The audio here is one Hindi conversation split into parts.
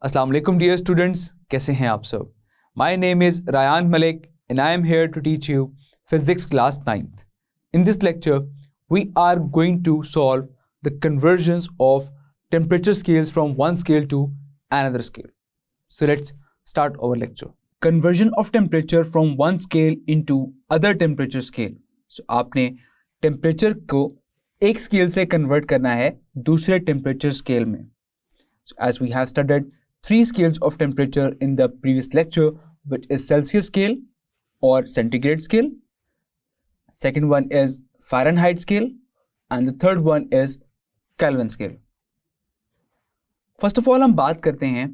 अस्सलाम वालेकुम डियर स्टूडेंट्स, कैसे हैं आप सब। My name is Rayan Malik and I am here to teach you physics class 9th. In this lecture, we are going to solve the conversions of temperature scales from one scale to another scale. So let's start our lecture. Conversion of temperature from one scale into other temperature scale. So आपने temperature को एक scale से convert करना है दूसरे temperature scale में. So as we have studied three scales of temperature in the previous lecture, which is Celsius scale or centigrade scale. Second one is Fahrenheit scale and the third one is Kelvin scale. First of all हम बात करते हैं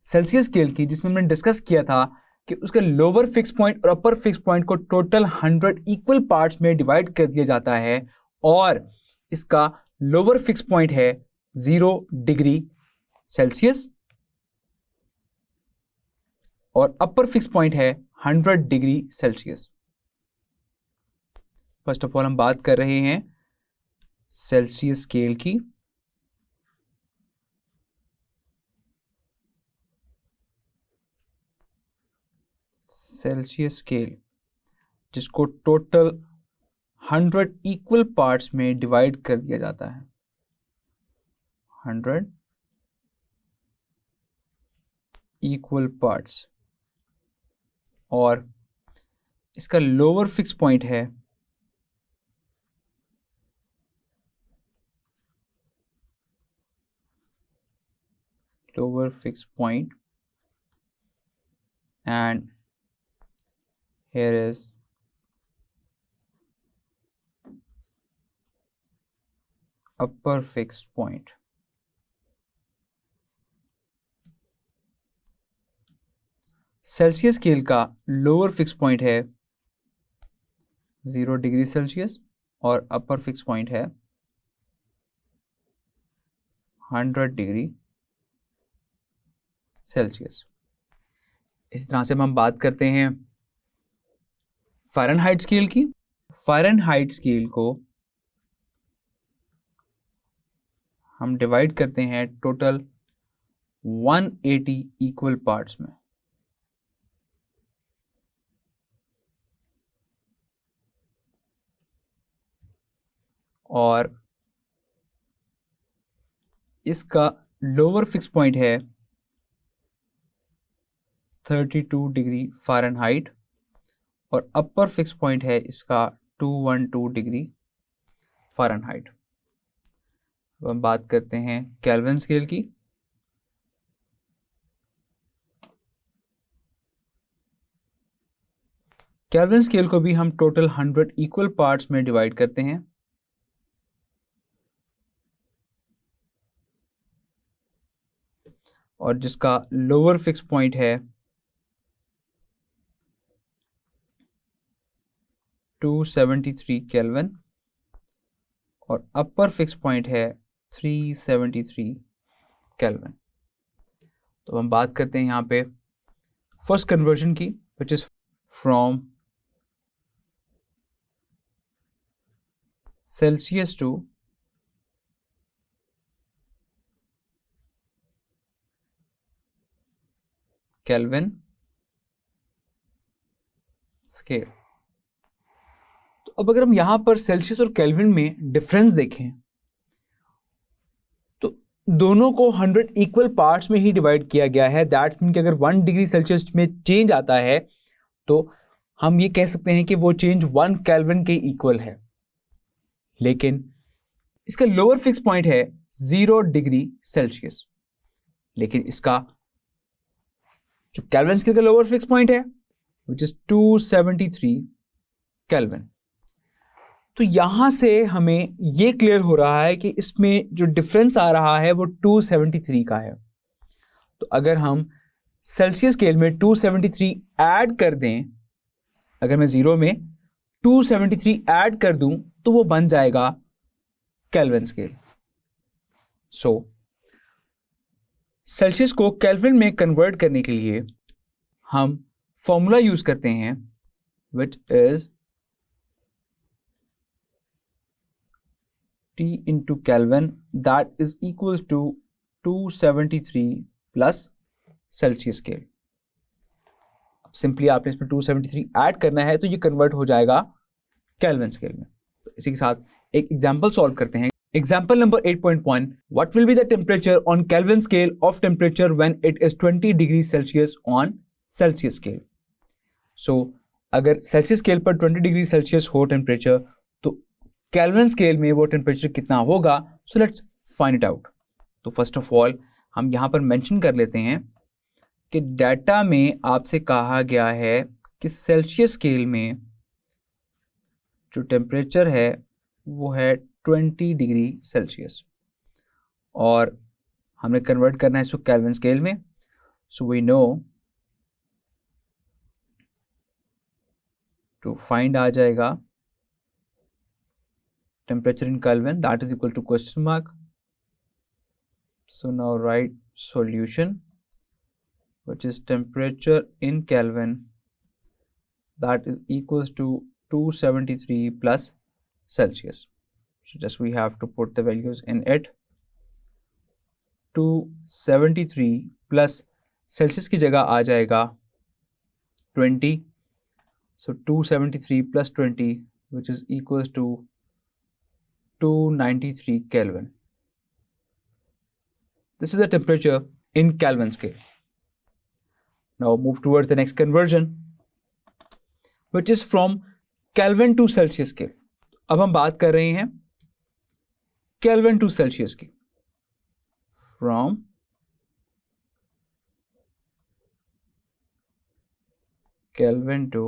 सेल्सियस स्केल की, जिसमें हमने डिस्कस किया था कि उसके लोअर फिक्स पॉइंट और अपर फिक्स पॉइंट को टोटल 100 इक्वल पार्ट्स में डिवाइड कर दिया जाता है और इसका लोअर फिक्स पॉइंट है 0 डिग्री सेल्सियस और अपर फिक्स पॉइंट है 100 degree Celsius. First of all हम बात कर रहे हैं सेल्सियस स्केल की. सेल्सियस स्केल जिसको टोटल 100 इक्वल पार्ट्स में डिवाइड कर दिया जाता है. 100 इक्वल पार्ट्स और इसका लोअर फिक्स पॉइंट है lower fixed point and here is upper fixed point. Celsius scale का लोअर फिक्स पॉइंट है 0 डिग्री सेल्सियस और अपर फिक्स पॉइंट है 100 डिग्री सेल्सियस. इस तरह से हम बात करते हैं फ़ारेनहाइट स्केल की. फ़ारेनहाइट स्केल को हम डिवाइड करते हैं टोटल 180 इक्वल पार्ट्स में. और इसका लोअर फिक्स पॉइंट है 32 डिग्री फ़ारेनहाइट और अपर फिक्स पॉइंट है इसका 212 डिग्री फ़ारेनहाइट. अब हम बात करते हैं केल्विन स्केल की. केल्विन स्केल को भी हम टोटल 100 इक्वल पार्ट्स में डिवाइड करते हैं. और जिसका लोअर फिक्स पॉइंट है 273 केल्विन और अपर फिक्स पॉइंट है 373 केल्विन. तो हम बात करते हैं यहाँ पे फर्स्ट कन्वर्जन की, which is from Celsius to Kelvin scale. तो अब अगर हम यहां पर सेल्सियस और केल्विन में डिफरेंस देखें तो दोनों को 100 इक्वल पार्ट्स में ही डिवाइड किया गया है. दैट मीन कि अगर 1 डिग्री सेल्सियस में चेंज आता है तो हम ये कह सकते हैं कि वो चेंज 1 केल्विन के इक्वल है. लेकिन इसका लोअर फिक्स पॉइंट है 0 डिग्री सेल्सियस, लेकिन इसका जो केल्विन स्केल का लोअर फिक्स पॉइंट है विच इज 273 केल्विन. तो यहां से हमें यह क्लियर हो रहा है कि इसमें जो डिफरेंस आ रहा है वो 273 का है. तो अगर हम सेल्सियस स्केल में 273 ऐड कर दें, अगर मैं 0 में 273 ऐड कर दूं तो वो बन जाएगा केल्विन स्केल. सो सेल्सियस को केल्विन में कन्वर्ट करने के लिए हम फॉर्मूला यूज करते हैं which is T into Kelvin, that is equals to 273 plus Celsius scale. Simply आपने इसमें 273 ऐड करना है तो ये कन्वर्ट हो जाएगा केल्विन स्केल में। तो इसी के साथ एक एग्जांपल सॉल्व करते हैं। Example number 8.1, what will be the temperature on Kelvin scale of temperature when it is 20 degree Celsius on Celsius scale. So अगर सेल्सियस स्केल पर 20 डिग्री सेल्सियस हो टेम्परेचर तो केल्विन स्केल में वो टेम्परेचर कितना होगा। So let's find it out. तो फर्स्ट ऑफ ऑल हम यहाँ पर मेंशन कर लेते हैं कि डाटा में आपसे कहा गया है कि सेल्सियस स्केल में जो टेम्परेचर है वो है 20 डिग्री सेल्सियस और हमने कन्वर्ट करना है इसको केल्विन स्केल में। So we know to find आ जाएगा temperature in Kelvin that is equal to question mark. So now right solution which is temperature in Kelvin that is equals to 273 plus Celsius. So just we have to put the values in it. 273 plus Celsius की जगह आ जाएगा 20. So 273 plus 20 which is equals to 293 Kelvin. This is the temperature in Kelvin scale. Now move towards the next conversion, which is from Kelvin to Celsius scale. अब हम बात कर रहे हैं Kelvin to Celsius की। From Kelvin to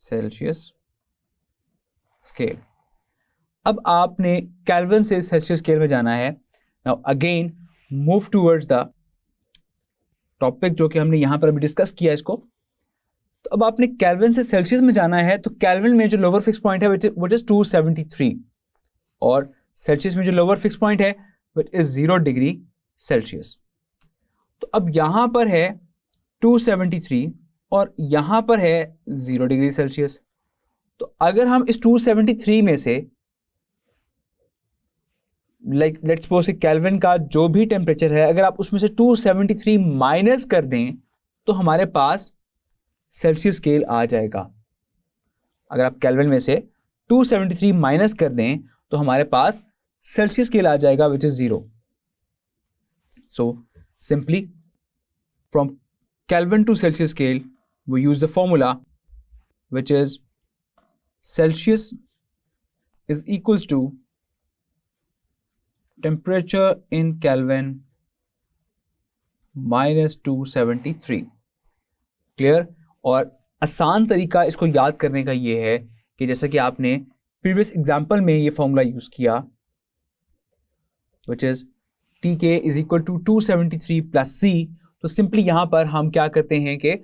Celsius scale. अब आपने Kelvin से Celsius scale में जाना है। Now again move towards the topic जो कि हमने यहां पर अभी डिस्कस किया इसको। तो अब आपने केल्विन से सेल्सियस में जाना है तो केल्विन में जो लोअर फिक्स पॉइंट है विच इज 273 और सेल्सियस में जो लोअर फिक्स पॉइंट है विच इज 0 डिग्री सेल्सियस। तो अब यहां पर है 273 और यहां पर है 0 डिग्री सेल्सियस। तो अगर हम इस 273 में से लेट्स सपोज कि केल्विन का जो भी टेम्परेचर है अगर आप उसमें से 273 माइनस कर दें तो हमारे पास सेल्सियस स्केल आ जाएगा। अगर आप केल्विन में से 273 माइनस कर दें तो हमारे पास सेल्सियस स्केल आ जाएगा which is 0। So simply from Kelvin to Celsius scale we use the formula which is Celsius is equals to temperature in Kelvin minus 273। Clear. और आसान तरीका इसको याद करने का ये है कि जैसा कि आपने प्रीवियस एग्जांपल में ये फॉर्मूला यूज किया which is TK is equal to 273 plus C। तो सिंपली यहां पर हम क्या करते हैं कि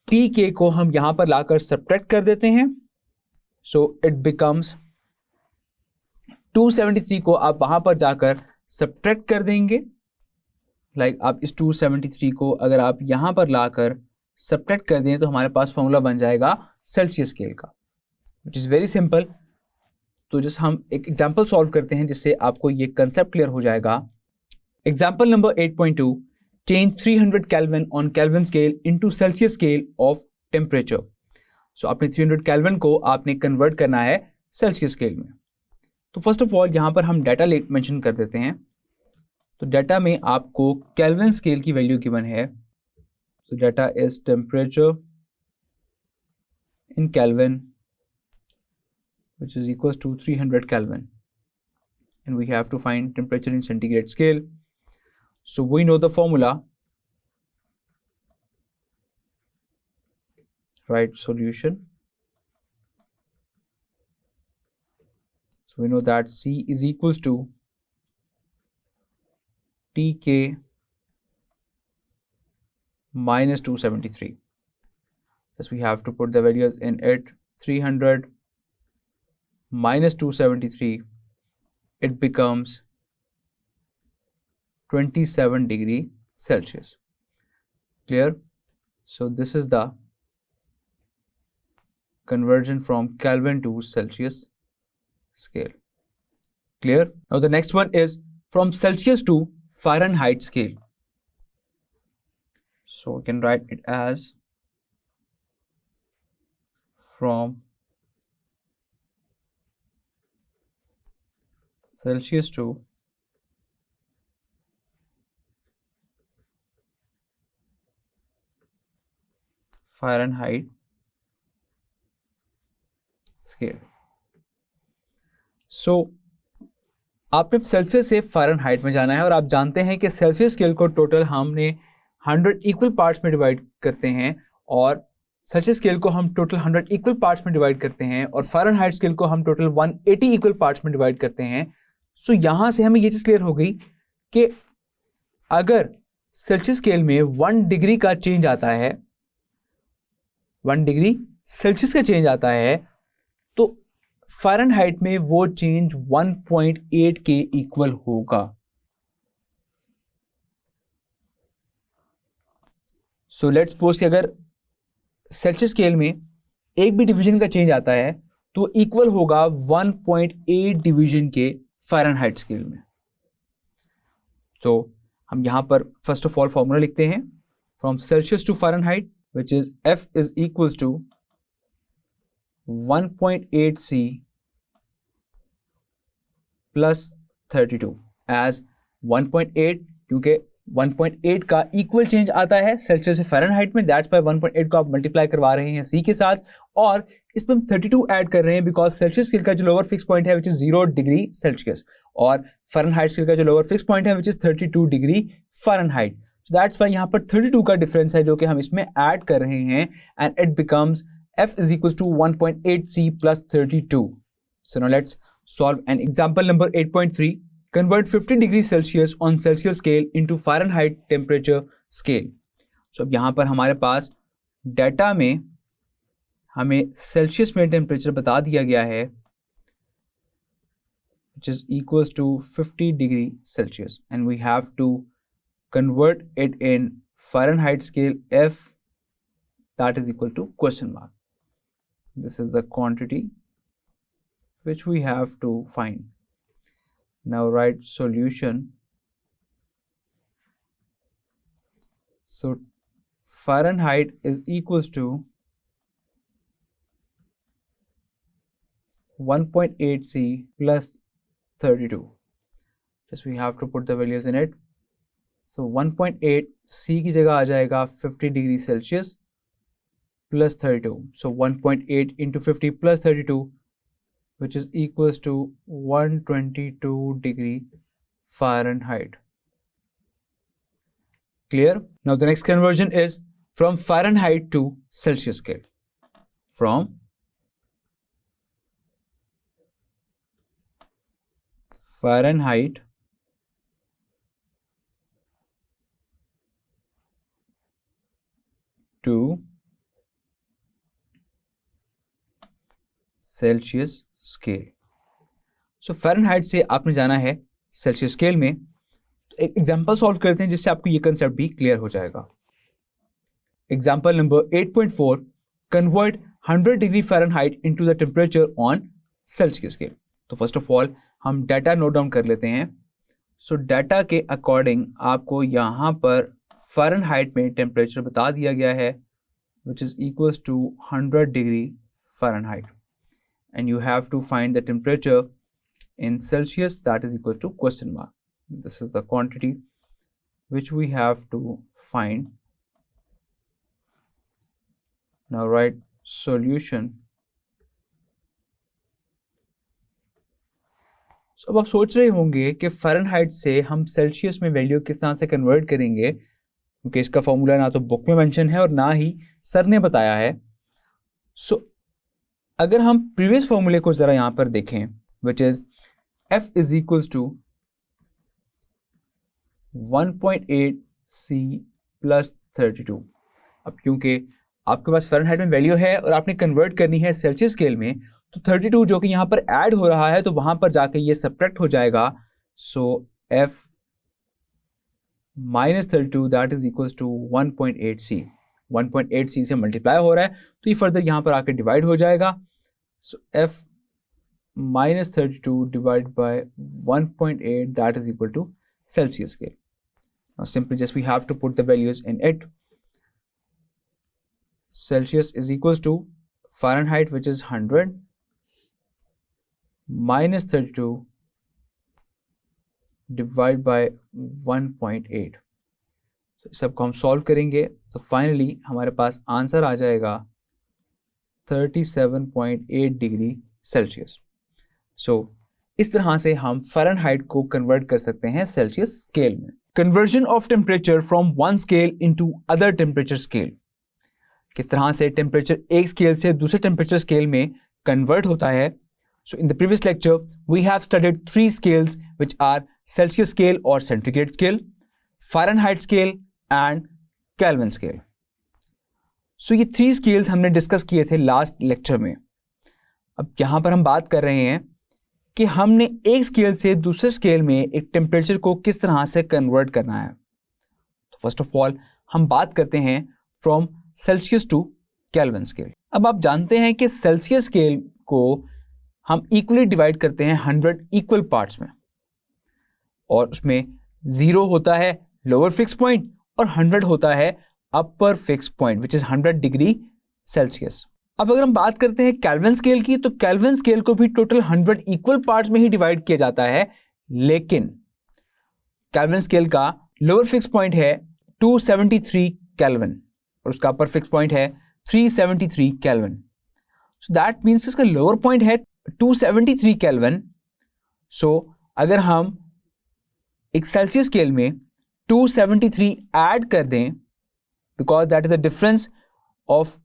TK को हम यहां पर लाकर सब्ट्रैक्ट कर देते हैं। सो इट बिकम्स 273 को आप वहां पर जाकर सब्ट्रैक्ट कर देंगे। आप इस 273 को अगर आप यहां पर लाकर सब्ट्रैक्ट कर दें तो हमारे पास फॉर्मूला बन जाएगा सेल्सियस स्केल का विच इज वेरी सिंपल। तो जस्ट हम एक एग्जांपल सॉल्व करते हैं जिससे आपको ये कंसेप्ट क्लियर हो जाएगा। Example number 8.2, change 300 Kelvin on Kelvin scale into Celsius scale of temperature. So आपने 300 केल्विन को आपने कन्वर्ट करना है सेल्सियस स्केल में। तो फर्स्ट ऑफ ऑल यहाँ पर हम डाटा मेंशन कर देते हैं। तो डाटा में आपको केल्विन स्केल की वैल्यू गिवन है। सो data is temperature in kelvin which is equals to 300 Kelvin and we have to find temperature in centigrade scale. So we know the formula, right? Solution. So we know that C is equals to TK minus 273. Thus we have to put the values in it. 300 minus 273, it becomes 27 degree Celsius. Clear? So this is the conversion from Kelvin to Celsius scale. Clear? Now the next one is from Celsius to Fahrenheit scale. So we can write it as from Celsius to Fahrenheit scale. So आपने सेल्सियस से फ़ारेनहाइट में जाना है और आप जानते हैं कि सेल्सियस स्केल को टोटल हमने 100 इक्वल पार्ट्स में डिवाइड करते हैं और सेल्सियस स्केल को हम टोटल 100 इक्वल पार्ट्स में डिवाइड करते हैं और फ़ारेनहाइट स्केल को हम टोटल 180 इक्वल पार्ट्स में डिवाइड करते हैं. सो यहाँ से हमें ये चीज़ क्लियर हो गई कि अगर सेल्सियस स्केल में 1 डिग्री का चेंज आता है, 1 डिग्री सेल्सियस का चेंज आता है, तो फ़ारेनहाइट में वो चेंज 1.8 के इक्वल होगा. सो लेट्स सपोज कि अगर सेल्सियस स्केल में एक भी डिवीजन का चेंज आता है तो इक्वल होगा 1.8 डिवीजन के फ़ारेनहाइट स्केल में. तो हम यहां पर फर्स्ट ऑफ ऑल फॉर्मूला लिखते हैं from Celsius to Fahrenheit which is F is equals to 1.8 C plus 32 as 1.8 क्योंकि 1.8 का इक्वल चेंज आता है सेल्सियस से फ़ारेनहाइट में, दैट्स बाय 1.8 को आप मल्टीप्लाई करवा रहे हैं C के साथ और इसमें हम 32 ऐड कर रहे हैं बिकॉज सेल्सियस स्केल का जो लोअर फिक्स पॉइंट है विच इज 0 डिग्री सेल्सियस और फ़ारेनहाइट स्केल का जो लोअर फिक्स पॉइंट है which is 32 degree Fahrenheit. So that's why यहाँ पर 32 का डिफरेंस है जो कि हम इसमें ऐड कर रहे हैं and it becomes F is equals to 1.8 C plus 32. So now let's solve an example number 8.3. Convert 50 degrees Celsius on Celsius scale into Fahrenheit temperature scale. So अब यहाँ पर हमारे पास डाटा में हमें सेल्सियस में टेम्परेचर बता दिया गया है which is equals to 50 degree Celsius and we have to convert it in Fahrenheit scale F that is equal to question mark. This is the quantity which we have to find. Now write solution. So Fahrenheit is equals to 1.8 C plus 32. Just we have to put the values in it. So 1.8 C की जगह आ जाएगा 50 degree Celsius plus 32. So 1.8 into 50 plus 32 which is equals to 122 degree Fahrenheit. Clear? Now the next conversion is from Fahrenheit to Celsius scale. From Fahrenheit to Celsius scale. So Fahrenheit से आपने जाना है सेल्सियस स्केल में. एक एग्जांपल सॉल्व करते हैं जिससे आपको ये कंसेप्ट भी क्लियर हो जाएगा. Example number 8.4 convert 100 degree Fahrenheit into the temperature on Celsius scale. तो फर्स्ट ऑफ ऑल हम डाटा नोट डाउन कर लेते हैं. सो डाटा के अकॉर्डिंग आपको यहाँ पर फ़ारेनहाइट में टेम्परेचर बता दिया गया है which is equals to 100 degree Fahrenheit and you have to find the temperature in Celsius that is equal to question mark. This is the quantity which we have to find. Now write solution. So अब आप सोच रहे होंगे कि फ़ारेनहाइट से हम सेल्सियस में वैल्यू किस तरह से कन्वर्ट करेंगे क्योंकि इसका फॉर्मूला ना तो बुक में मेंशन है और ना ही सर ने बताया है. सो अगर हम प्रीवियस फॉर्मूले को ज़रा यहाँ पर देखें which is F is equals to 1.8 C plus 32. अब क्योंकि आपके पास फ़ारेनहाइट में वैल्यू है और आपने कन्वर्ट करनी है सेल्सियस स्केल में तो 32 जो कि यहाँ पर ऐड हो रहा है तो वहाँ पर जाके ये सब्ट्रैक्ट हो जाएगा. So F minus 32 that is equals to 1.8 C. 1.8 C से मल्टीप्लाई हो रहा है तो ये फर्दर यहाँ पर आकर डिवाइड हो जाएगा. So F -32 divided by 1.8, that is equal to Celsius scale. Now simply just we have to put the values in it. Celsius is equals to Fahrenheit, which is 100, -32 divided by 1.8. तो सबको हम सॉल्व करेंगे तो फाइनली हमारे पास आंसर आ जाएगा 37.8 डिग्री सेल्सियस. सो इस तरह से हम फ़ारेनहाइट को कन्वर्ट कर सकते हैं सेल्सियस स्केल में. Conversion of temperature from one scale into other temperature scale. किस तरह से टेम्परेचर एक स्केल से दूसरे टेम्परेचर स्केल में कन्वर्ट होता है. So in the previous lecture we have studied 3 scales which are Celsius scale और centigrade scale, Fahrenheit scale and Kelvin scale. So ये 3 स्केल्स हमने डिस्कस किए थे लास्ट लेक्चर में. अब यहाँ पर हम बात कर रहे हैं कि हमने एक स्केल से दूसरे स्केल में एक टेम्परेचर को किस तरह से कन्वर्ट करना है. तो फर्स्ट ऑफ ऑल हम बात करते हैं from Celsius to Kelvin scale. अब आप जानते हैं कि सेल्सियस स्केल को हम इक्वली डिवाइड करते हैं 100 इक्वल पार्ट्स में, और उसमें 0 होता है लोअर फिक्स पॉइंट और 100 होता है upper fix point which is 100 degree Celsius. अब अगर हम बात करते हैं केल्विन स्केल की, तो केल्विन स्केल को भी टोटल 100 इक्वल पार्ट्स में ही डिवाइड किया जाता है, लेकिन केल्विन स्केल का लोअर फिक्स पॉइंट है 273 केल्विन और उसका अपर फिक्स पॉइंट है 373 केल्विन. सो दैट मीन्स इसका लोअर पॉइंट है 273 केल्विन. सो अगर हम एक सेल्सियस स्केल में 273 ऐड कर दें, because that is the difference of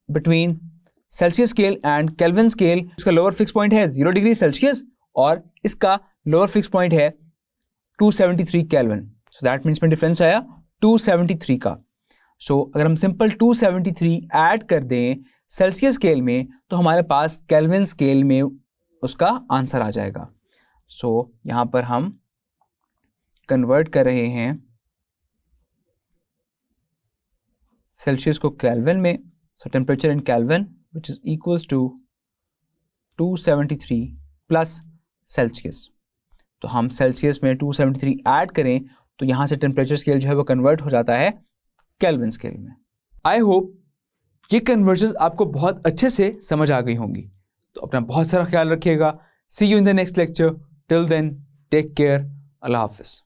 between Celsius scale and Kelvin scale. इसका लोअर फिक्स पॉइंट है 0 डिग्री सेल्सियस और इसका लोअर फिक्स पॉइंट है 273 केल्विन. सो दैट मीन्स में डिफरेंस आया 273 का. सो अगर हम सिंपल 273 ऐड कर दें सेल्सियस स्केल में, तो हमारे पास केल्विन स्केल में उसका आंसर आ जाएगा. सो यहाँ पर हम कन्वर्ट कर रहे हैं सेल्सियस को केल्विन में. So temperature in Kelvin which is equals to 273 plus Celsius. तो हम सेल्सियस में 273 ऐड करें तो यहाँ से टेम्परेचर स्केल जो है वो कन्वर्ट हो जाता है केल्विन स्केल में. आई होप ये कन्वर्जन आपको बहुत अच्छे से समझ आ गई होंगी. तो अपना बहुत सारा ख्याल रखिएगा. See you in the next lecture. Till then take care. Allah हाफिज़.